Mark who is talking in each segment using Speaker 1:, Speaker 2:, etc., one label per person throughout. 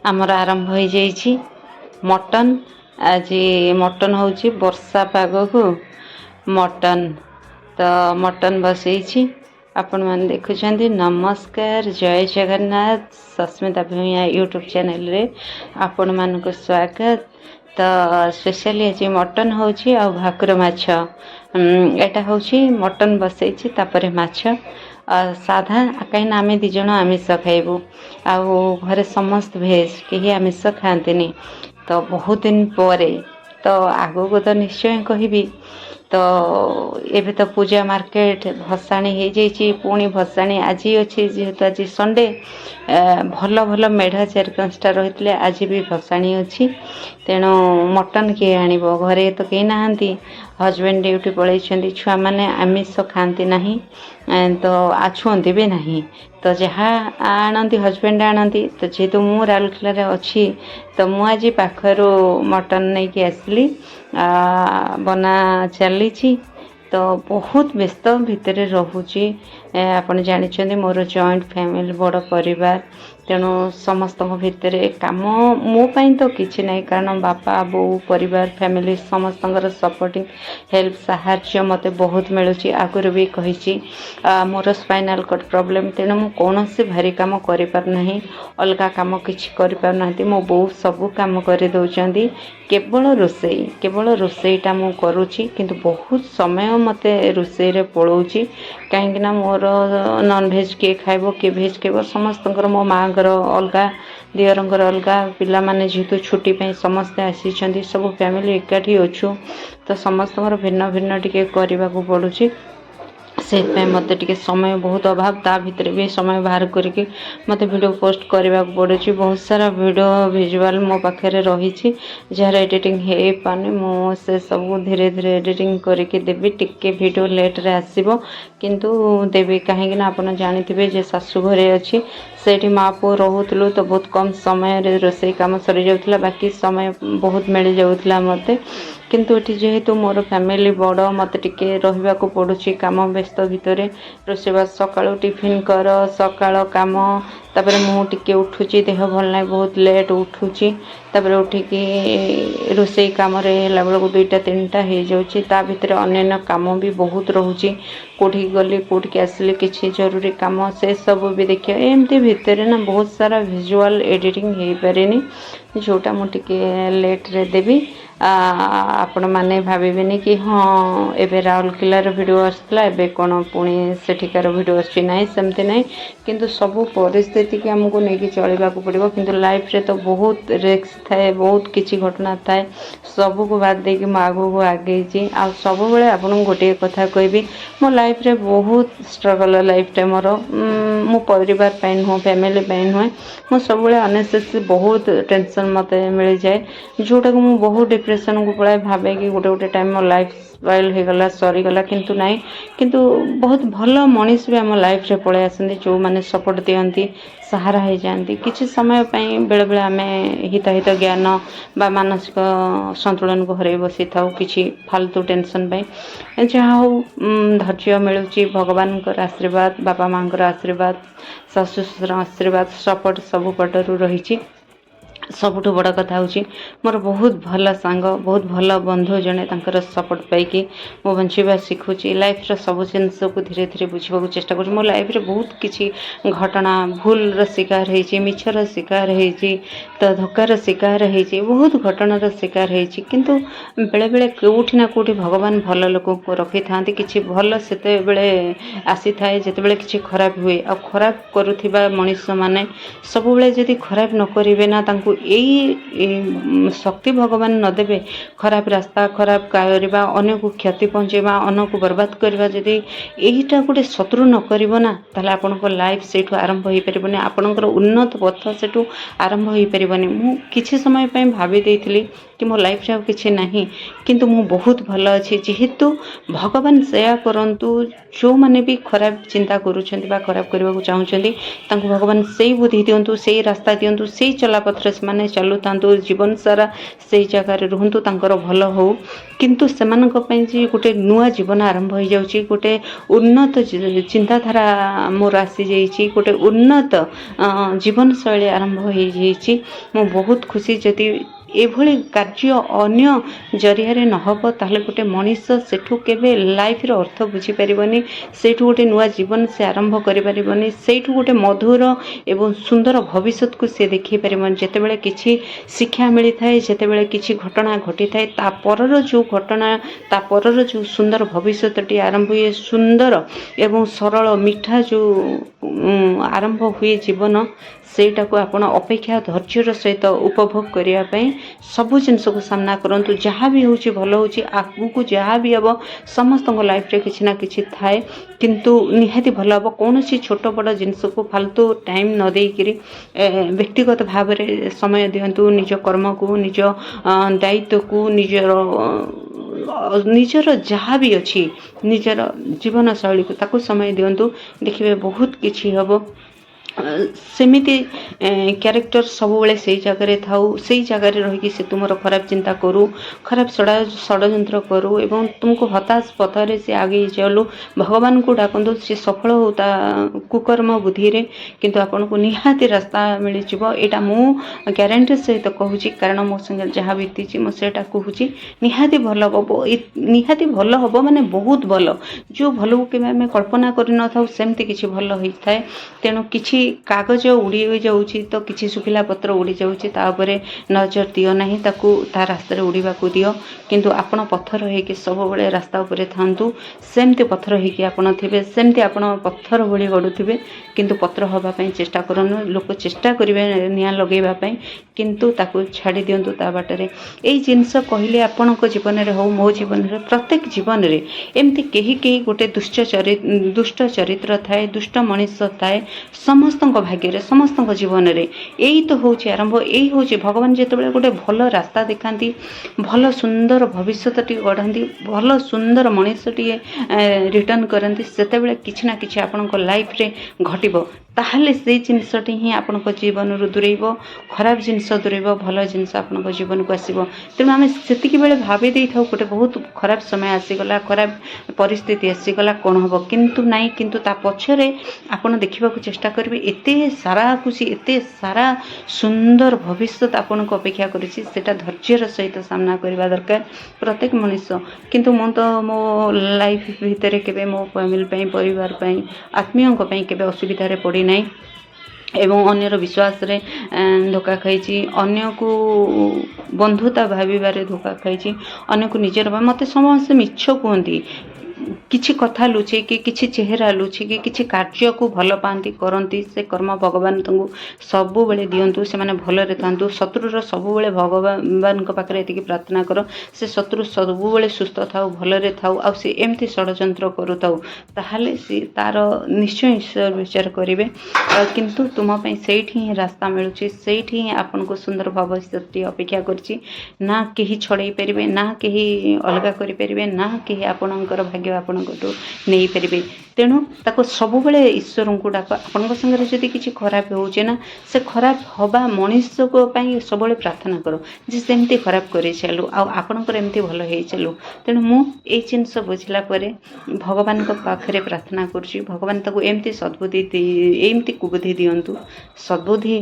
Speaker 1: आमर आरंभ हो जाइए मटन। आज मटन हूँ वर्षा पाग को मटन तो मटन बसई आपण मैंने देखुं। नमस्कार, जय जगन्नाथ। सस्मिता भूमिया यूट्यूब चैनल रे आपण मानक स्वागत। तो स्पेशली आज मटन हूँ आ भाकुर माछ एटा हूँ मटन बसई तापर माछ साधा कहीं आम दिज आमिष खाइबू आउ समस्त भेज कहीं आमिष खाआंती। तो बहुत दिन पर तो आगो को तो निश्चय कहबी। तो एबे तो पूजा मार्केट भसाणी हो जाइए पुणी भसाणी आज अच्छी जेहेतु आज संडे भल भल मेढ़ 4-5टा रही आज भी भसाणी अच्छी। तेणु मटन किए आनिब घरे तो कहीं नहांती। हजबैंड ड्यूटी पलैछंती, छुआ माने आमिष खाआंती नहीं तो आछुअंती भी नहीं। तो जहाँ आणती हजबैंड आणती। तो जेहेतु मु राउरकेला अच्छी तो मु आज पाखरु मटन नहीं कि आसली बना चली। तो बहुत व्यस्त भितर रोचे। आपन जानी मोर जॉइंट फैमिली बड़ परिवार। तेणु समस्त भितर कम मोपाई तो किसी ना, कारण बापा बो परिवार फैमिली समस्त सपोर्टिंग हेल्प साहाय्य मते बहुत मिलूँ। आगुरी भी कही मोर स्पाइनाल कट प्रॉब्लम। तेणु मु कौन से भारी काम कर पारना, अलग कम किसी कर पारना। मो बो सबू कम कर दौरान केवल रोसईटा मु करुँची, किंतु बहुत समय मते रोसई रे पलाउची। कहीं मोर नॉन भेज किए खाइब किए भेज खाइब समस्त मो माँ अलग दियरंर अलग पिला माने जेहेतु छुट्टी पे समस्ते आसी सब फैमिली एकाठी अच्छु। तो समस्त भिन्न भिन्न टिके करने को पड़ुची। से मत टे समय बहुत अभाव ता भितर भी समय बाहर करके मत वीडियो पोस्ट करने को पड़े। बहुत सारा वीडियो विजुअल मो पाखे रही जार एडिटिंग हो पाने मुझे सब धीरे धीरे एडिटिंग करके देवी। टिके वीडियो लेट रे आसीबो किंतु देवी कहीं आपन जानिथिबे जे सासू घरे अच्छी सेठी माँ पुओ रोहुतलु। तो बहुत कम समय रे रोसई काम सरी जाउथला, बाकी समय बहुत मिल जाउथला मते। किंतु ये जेहेतु मोर फैमिली बड़ मत टिके रहिबा को पड़ुछि काम व्यस्त भितर। रोसईबास सकाळु टिफिन कर सकाळ काम तापर मु टिके उठुची देह भल ना बहुत लेट उठुची। तापर उठिकी रोसई काम रे हला बेलको 2टा-3टा हो जाउची। ता भितर अन्य काम भी बहुत रोची। कोठी गली कोठी आसली किसी जरूरी काम से सब भी देखिए एमती भितर ना बहुत सारा विजुअल एडिटिंग हो पारेनी, जोटा मु टिके लेट रे देवी। आपण माने भाविबेनी कि हाँ एबे राउरकेलार वीडियो आसला एबे कौन पुणी सेठिकार वीडियो आछि नाही, सेमती नाही। किंतु सब परिस्थिति की हमको नहीं चलवा को पड़ो। किंतु लाइफ रे तो बहुत रिस्क थाए, बहुत किसी घटना थाए। सबू को बाद देकी मो आगू को आगे आ सब बेले आपन गोटे कथा कहबी मो लाइफ रे बहुत स्ट्रगल लाइफ रे मोर मो परिवार पाइन हो फैमिली पाइन हुए मो सब बेले अनेसेसरी बहुत टेंशन मते मिल जाए, जोटा को मु बहुत डिप्रेशन को पड़ाए भावे कि गोटे गोटे टाइम मो लाइफ स्पाइल हो गला सरीगला। किंतु नाई, किंतु बहुत भल मनीष भी आम लाइफ रे पड़े आसती जो मैंने सपोर्ट दियंती सहारा हो जाती किसी समय बेले बेले आम हिताहित ज्ञान बा मानसिक संतुलन को हर बसी था कि फालतू टेंशन जहाँ हो धैर्य मिलूँ। भगवान आशीर्वाद बापा माँ आशीर्वाद शाशु शशुर आशीर्वाद सपोर्ट सब पटरू रही। सबुठ बड़ कथा हूँ मोर बहुत भल सांग बहुत भल बंधु जड़े तर सपोर्ट पाई मो बंचा शिखुची। लाइफ रो सब जिनस को धीरे धीरे बुझा चेष्टा कर। मो लाइफ रे बहुत किसी घटना भूल शिकार होती, मिछर शिकार होती, तो धोकार शिकार होती, बहुत घटनार शिकार होती। किंतु बेले बेले कौटी ना कौटी भगवान भल लोक को रखी था कि भल से आसी थाए जिते किसी खराब हुए आ खराब करुवा मनीष मैंने सब बेले जदि खराब न करेंगे ना तांकु यही शक्ति भगवान न देवे खराब रास्ता खराब करवा अन्य को क्षति पहुँचेवा अन्य को बर्बाद करवा जदि यहीटा गोटे शत्रु न करिवो ना ताले आपनको लाइफ सेठू आरंभ हो पारिबनी, आपनकर उन्नत पथ सेठू आरंभ हो पारिबनी। मु किछि समय पय भाबी देइथिली कि मो लाइफ रे किछि नाही, किंतु मु बहुत भल अछि जेहेतु भगवान सेया करंतु जो माने भी खराब चिंता करूछंती बा खराब करबा को चाहुछंती तांको भगवान सेही बुद्धि दियंतु, सेही रास्ता दियंतु, सेही चला पथरे ସେମାନେ ଚାଲୁଥାନ୍ତୁ ଜୀବନ ସାରା ସେଇ ଜାଗାରେ ରୁହନ୍ତୁ, ତାଙ୍କର ଭଲ ହଉ। କିନ୍ତୁ ସେମାନଙ୍କ ପାଇଁ ଯେ ଗୋଟେ ନୂଆ ଜୀବନ ଆରମ୍ଭ ହୋଇଯାଉଛି, ଗୋଟେ ଉନ୍ନତ ଚିନ୍ତାଧାରା ମୋର ଆସିଯାଇଛି, ଗୋଟେ ଉନ୍ନତ ଜୀବନଶୈଳୀ ଆରମ୍ଭ ହୋଇଯାଇଛି। ମୁଁ ବହୁତ ଖୁସି। ଯଦି ଏଭଳି କାର୍ଯ୍ୟ ଅନ୍ୟ ଜରିଆରେ ନହେବ ତାହେଲେ ଗୋଟେ ମଣିଷ ସେଠୁ କେବେ ଲାଇଫ୍ର ଅର୍ଥ ବୁଝିପାରିବନି, ସେଇଠୁ ଗୋଟେ ନୂଆ ଜୀବନ ସେ ଆରମ୍ଭ କରିପାରିବନି, ସେଇଠୁ ଗୋଟେ ମଧୁର ଏବଂ ସୁନ୍ଦର ଭବିଷ୍ୟତକୁ ସେ ଦେଖାଇ ପାରିବନି। ଯେତେବେଳେ କିଛି ଶିକ୍ଷା ମିଳିଥାଏ, ଯେତେବେଳେ କିଛି ଘଟଣା ଘଟିଥାଏ, ତା ପରର ଯେଉଁ ଘଟଣା, ତା ପରର ଯେଉଁ ସୁନ୍ଦର ଭବିଷ୍ୟତଟି ଆରମ୍ଭ ହୁଏ, ସୁନ୍ଦର ଏବଂ ସରଳ ମିଠା ଯେଉଁ ଆରମ୍ଭ ହୁଏ ଜୀବନ, ସେଇଟାକୁ ଆପଣ ଅପେକ୍ଷା ଧୈର୍ଯ୍ୟର ସହିତ ଉପଭୋଗ କରିବା ପାଇଁ ସବୁ ଜିନିଷକୁ ସାମ୍ନା କରନ୍ତୁ। ଯାହା ବି ହେଉଛି ଭଲ ହେଉଛି, ଆଗକୁ ଯାହା ବି ହେବ ସମସ୍ତଙ୍କ ଲାଇଫ୍ରେ କିଛି ନା କିଛି ଥାଏ, କିନ୍ତୁ ନିହାତି ଭଲ ହେବ। କୌଣସି ଛୋଟ ବଡ଼ ଜିନିଷକୁ ଫାଲତୁ ଟାଇମ୍ ନ ଦେଇକରି ବ୍ୟକ୍ତିଗତ ଭାବରେ ସମୟ ଦିଅନ୍ତୁ। ନିଜ କର୍ମକୁ, ନିଜ ଦାୟିତ୍ୱକୁ, ନିଜର ଯାହା ବି ଅଛି, ନିଜର ଜୀବନଶୈଳୀକୁ ତାକୁ ସମୟ ଦିଅନ୍ତୁ। ଦେଖିବେ ବହୁତ କିଛି ହେବ। ସେମିତି କ୍ୟାରେକ୍ଟର ସବୁବେଳେ ସେଇ ଜାଗାରେ ଥାଉ, ସେଇ ଜାଗାରେ ରହିକି ସେ ତୁମର ଖରାପ ଚିନ୍ତା କରୁ, ଖରାପ ଷଡ଼ଯନ୍ତ୍ର କରୁ ଏବଂ ତୁମକୁ ହତାଶ ପଥରେ ସେ ଆଗେଇ ଚାଲୁ। ଭଗବାନଙ୍କୁ ଡାକନ୍ତୁ, ସେ ସଫଳ ହଉ ତା କୁକର୍ମ ବୁଦ୍ଧିରେ, କିନ୍ତୁ ଆପଣଙ୍କୁ ନିହାତି ରାସ୍ତା ମିଳିଯିବ। ଏଇଟା ମୁଁ ଗ୍ୟାରେଣ୍ଟି ସହିତ କହୁଛି, କାରଣ ମୋ ସାଙ୍ଗରେ ଯାହା ବିତିଛି ମୁଁ ସେଇଟା କହୁଛି। ନିହାତି ଭଲ ହେବ, ନିହାତି ଭଲ ହେବ, ମାନେ ବହୁତ ଭଲ। ଯେଉଁ ଭଲକୁ କେବେ ଆମେ କଳ୍ପନା କରିନଥାଉ ସେମିତି କିଛି ଭଲ ହୋଇଥାଏ। ତେଣୁ କିଛି କାଗଜ ଉଡ଼ି ଯାଉଛି ତ କିଛି ଶୁଖିଲା ପତ୍ର ଉଡ଼ି ଯାଉଛି, ତା ଉପରେ ନଜର ଦିଅ ନାହିଁ, ତାକୁ ତା ରାସ୍ତାରେ ଉଡ଼ିବାକୁ ଦିଅ। କିନ୍ତୁ ଆପଣ ପଥର ହେଇକି ସବୁବେଳେ ରାସ୍ତା ଉପରେ ଥାନ୍ତୁ। ସେମିତି ପଥର ହେଇକି ଆପଣ ଥିବେ, ସେମିତି ଆପଣ ପଥର ଭଳି ଗଡ଼ୁଥିବେ, କିନ୍ତୁ ପତ୍ର ହେବା ପାଇଁ ଚେଷ୍ଟା କରନ୍ତୁ। ଲୋକ ଚେଷ୍ଟା କରିବେ ନିଆଁ ଲଗାଇବା ପାଇଁ, କିନ୍ତୁ ତାକୁ ଛାଡ଼ି ଦିଅନ୍ତୁ ତା ବାଟରେ। ଏଇ ଜିନିଷ କହିଲେ ଆପଣଙ୍କ ଜୀବନରେ ହେଉ, ମୋ ଜୀବନରେ, ପ୍ରତ୍ୟେକ ଜୀବନରେ ଏମିତି କେହି ଗୋଟେ ଦୁଷ୍ଟ ଚରିତ୍ର ଥାଏ, ଦୁଷ୍ଟ ମଣିଷ ଥାଏ ସମସ୍ତଙ୍କ ଭାଗ୍ୟରେ, ସମସ୍ତଙ୍କ ଜୀବନରେ। ଏଇ ତ ହେଉଛି ଆରମ୍ଭ। ଏଇ ହେଉଛି ଭଗବାନ ଯେତେବେଳେ ଗୋଟେ ଭଲ ରାସ୍ତା ଦେଖାନ୍ତି, ଭଲ ସୁନ୍ଦର ଭବିଷ୍ୟତଟିଏ ଗଢ଼ାନ୍ତି, ଭଲ ସୁନ୍ଦର ମଣିଷଟିଏ ରିଟର୍ଣ୍ଣ କରନ୍ତି, ସେତେବେଳେ କିଛି ନା କିଛି ଆପଣଙ୍କ ଲାଇଫ୍ରେ ଘଟିବ। ତାହେଲେ ସେଇ ଜିନିଷଟି ହିଁ ଆପଣଙ୍କ ଜୀବନରୁ ଦୂରେଇବ, ଖରାପ ଜିନିଷ ଦୂରେଇବ, ଭଲ ଜିନିଷ ଆପଣଙ୍କ ଜୀବନକୁ ଆସିବ। ତେଣୁ ଆମେ ସେତିକି ବେଳେ ଭାବି ଦେଇଥାଉ ଗୋଟେ ବହୁତ ଖରାପ ସମୟ ଆସିଗଲା, ଖରାପ ପରିସ୍ଥିତି ଆସିଗଲା, କ'ଣ ହେବ? କିନ୍ତୁ ନାହିଁ, କିନ୍ତୁ ତା ପଛରେ ଆପଣ ଦେଖିବାକୁ ଚେଷ୍ଟା କରିବେ ଏତେ ସାରା ଖୁସି, ଏତେ ସାରା ସୁନ୍ଦର ଭବିଷ୍ୟତ ଆପଣଙ୍କୁ ଅପେକ୍ଷା କରିଛି। ସେଇଟା ଧୈର୍ଯ୍ୟର ସହିତ ସାମ୍ନା କରିବା ଦରକାର ପ୍ରତ୍ୟେକ ମଣିଷ। କିନ୍ତୁ ମୁଁ ତ ମୋ ଲାଇଫ୍ ଭିତରେ କେବେ ମୋ ଫ୍ୟାମିଲି ପାଇଁ, ପରିବାର ପାଇଁ, ଆତ୍ମୀୟଙ୍କ ପାଇଁ କେବେ ଅସୁବିଧାରେ ପଡ଼ିନାହିଁ ଏବଂ ଅନ୍ୟର ବିଶ୍ୱାସରେ ଧୋକା ଖାଇଛି, ଅନ୍ୟକୁ ବନ୍ଧୁତା ଭାବିବାରେ ଧୋକା ଖାଇଛି, ଅନ୍ୟକୁ ନିଜର ମୋତେ ସମସ୍ତେ ମିଛ କୁହନ୍ତି। କିଛି କଥା ଲୁଚେଇକି, କିଛି ଚେହେରା ଲୁଚେଇକି, କିଛି କାର୍ଯ୍ୟକୁ ଭଲ ପାଆନ୍ତି, କରନ୍ତି। ସେ କର୍ମ ଭଗବାନ ତାଙ୍କୁ ସବୁବେଳେ ଦିଅନ୍ତୁ, ସେମାନେ ଭଲରେ ଥାନ୍ତୁ। ଶତ୍ରୁର ସବୁବେଳେ ଭଗବାନଙ୍କ ପାଖରେ ଏତିକି ପ୍ରାର୍ଥନା କର, ସେ ଶତ୍ରୁ ସବୁବେଳେ ସୁସ୍ଥ ଥାଉ, ଭଲରେ ଥାଉ, ଆଉ ସେ ଏମିତି ଷଡ଼ଯନ୍ତ୍ର କରୁଥାଉ, ତାହେଲେ ସେ ତାର ନିଶ୍ଚୟ ଈଶ୍ୱର ବିଚାର କରିବେ। କିନ୍ତୁ ତୁମ ପାଇଁ ସେଇଠି ହିଁ ରାସ୍ତା ମିଳୁଛି, ସେଇଠି ହିଁ ଆପଣଙ୍କୁ ସୁନ୍ଦର ଭବିଷ୍ୟତଟି ଅପେକ୍ଷା କରିଛି। ନା କେହି ଛଡ଼େଇ ପାରିବେ, ନା କେହି ଅଲଗା କରିପାରିବେ, ନା କେହି ଆପଣଙ୍କର ଭାଗ୍ୟ ଆପଣଙ୍କଠୁ ନେଇପାରିବେ। ତେଣୁ ତାକୁ ସବୁବେଳେ ଈଶ୍ୱରଙ୍କୁ ଡାକ। ଆପଣଙ୍କ ସାଙ୍ଗରେ ଯଦି କିଛି ଖରାପ ହେଉଛି ନା, ସେ ଖରାପ ହେବା ମଣିଷଙ୍କ ପାଇଁ ସବୁବେଳେ ପ୍ରାର୍ଥନା କର ଯେ ସେମିତି ଖରାପ କରି ଚାଲୁ, ଆଉ ଆପଣଙ୍କର ଏମିତି ଭଲ ହେଇ ଚାଲୁ। ତେଣୁ ମୁଁ ଏଇ ଜିନିଷ ବୁଝିଲା ପରେ ଭଗବାନଙ୍କ ପାଖରେ ପ୍ରାର୍ଥନା କରୁଛି, ଭଗବାନ ତାକୁ ଏମିତି ସଦ୍ବୁଦ୍ଧି ଏମିତି କୁବୁଦ୍ଧି ଦିଅନ୍ତୁ। ସଦ୍ବୁଦ୍ଧି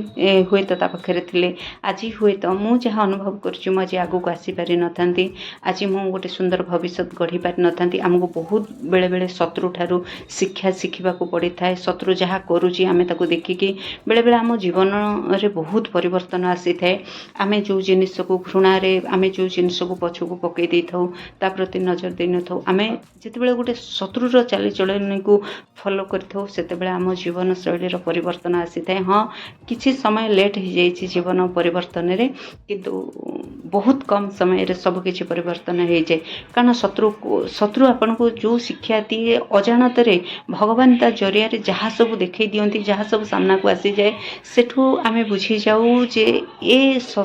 Speaker 1: ହୁଏତ ତା ପାଖରେ ଥିଲେ ଆଜି ହୁଏତ ମୁଁ ଯାହା ଅନୁଭବ କରୁଛି, ମୁଁ ଆଜି ଆଗକୁ ଆସିପାରିନଥାନ୍ତି, ଆଜି ମୁଁ ଗୋଟେ ସୁନ୍ଦର ଭବିଷ୍ୟତ ଗଢ଼ି ପାରିନଥାନ୍ତି। ଆମକୁ ବହୁତ ବେଳେବେଳେ ଶତ୍ରୁଠାରୁ ଶିକ୍ଷା ଶିଖିବାକୁ ପଡ଼ିଥାଏ। ଶତ୍ରୁ ଯାହା କରୁଛି ଆମେ ତାକୁ ଦେଖିକି ବେଳେବେଳେ ଆମ ଜୀବନରେ ବହୁତ ପରିବର୍ତ୍ତନ ଆସିଥାଏ। ଆମେ ଯେଉଁ ଜିନିଷକୁ ଘୃଣାରେ, ଆମେ ଯେଉଁ ଜିନିଷକୁ ପଛକୁ ପକାଇ ଦେଇଥାଉ, ତା ପ୍ରତି ନଜର ଦେଇନଥାଉ, ଆମେ ଯେତେବେଳେ ଗୋଟେ ଶତ୍ରୁର ଚାଲିଚଳଣିକୁ ଫଲୋ କରିଥାଉ, ସେତେବେଳେ ଆମ ଜୀବନଶୈଳୀର ପରିବର୍ତ୍ତନ ଆସିଥାଏ। ହଁ, କିଛି ସମୟ ଲେଟ୍ ହୋଇଯାଇଛି ଜୀବନ ପରିବର୍ତ୍ତନରେ, କିନ୍ତୁ ବହୁତ କମ୍ ସମୟରେ ସବୁକିଛି ପରିବର୍ତ୍ତନ ହୋଇଯାଏ। କାରଣ ଶତ୍ରୁ ଆପଣଙ୍କୁ ଯେଉଁ ଶିକ୍ଷା ଦିଏ, ଅଜାଣତରେ ଭଗବାନ ତା ଜରିଆରେ ଯାହା ସବୁ ଦେଖାଇ ଦିଅନ୍ତି, ଯାହା ସବୁ ସାମ୍ନାକୁ ଆସିଯାଏ, ସେଠୁ ଆମେ ବୁଝିଯାଉ ଯେ ଏ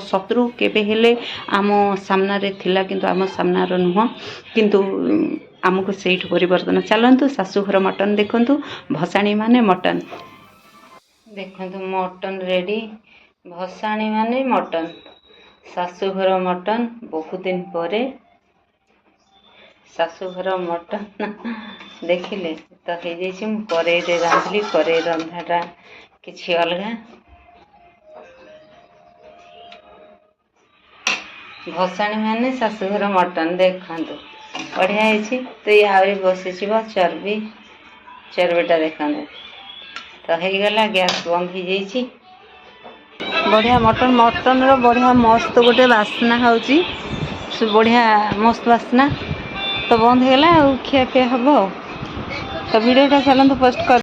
Speaker 1: ଶତ୍ରୁ କେବେ ହେଲେ ଆମ ସାମ୍ନାରେ ଥିଲା, କିନ୍ତୁ ଆମ ସାମ୍ନାର ନୁହଁ। କିନ୍ତୁ ଆମକୁ ସେଇଠୁ ପରିବର୍ତ୍ତନ। ଚାଲନ୍ତୁ ଶାଶୁଘର ମଟନ୍ ଦେଖନ୍ତୁ, ଭସାଣୀ ମାନେ ମଟନ୍ ଦେଖନ୍ତୁ। ମଟନ୍ ରେଡ଼ି, ଭସାଣି ମାନେ ମଟନ, ଶାଶୁଘର ମଟନ, ବହୁତ ଦିନ ପରେ ଶାଶୁଘର ମଟନ ଦେଖିଲେ ତ ହେଇଯାଇଛି। ମୁଁ କରେଇରେ ରାନ୍ଧିଲି, କରେଇ ରନ୍ଧାଟା କିଛି ଅଲଗା। ଭସାଣି ମାନେ ଶାଶୁଘର ମଟନ ଦେଖନ୍ତୁ ବଢ଼ିଆ ହେଇଛି। ତ ଇଏ ଆହୁରି ବସିଯିବ ଚର୍ବିଟା ଦେଖନ୍ତୁ। ତ ହେଇଗଲା, ଗ୍ୟାସ୍ ବନ୍ଦ ହେଇଯାଇଛି। ବଢ଼ିଆ ମଟନର ବଢ଼ିଆ ମସ୍ତ ଗୋଟେ ବାସ୍ନା ହେଉଛି, ବଢ଼ିଆ ମସ୍ତ ବାସ୍ନା। ତ ବନ୍ଦ ହେଇଗଲା ଆଉ ଖିଆପିଆ ହେବ ଆଉ। ତ ଭିଡ଼ିଓଟା ଚାଲନ୍ତୁ ପୋଷ୍ଟ କରି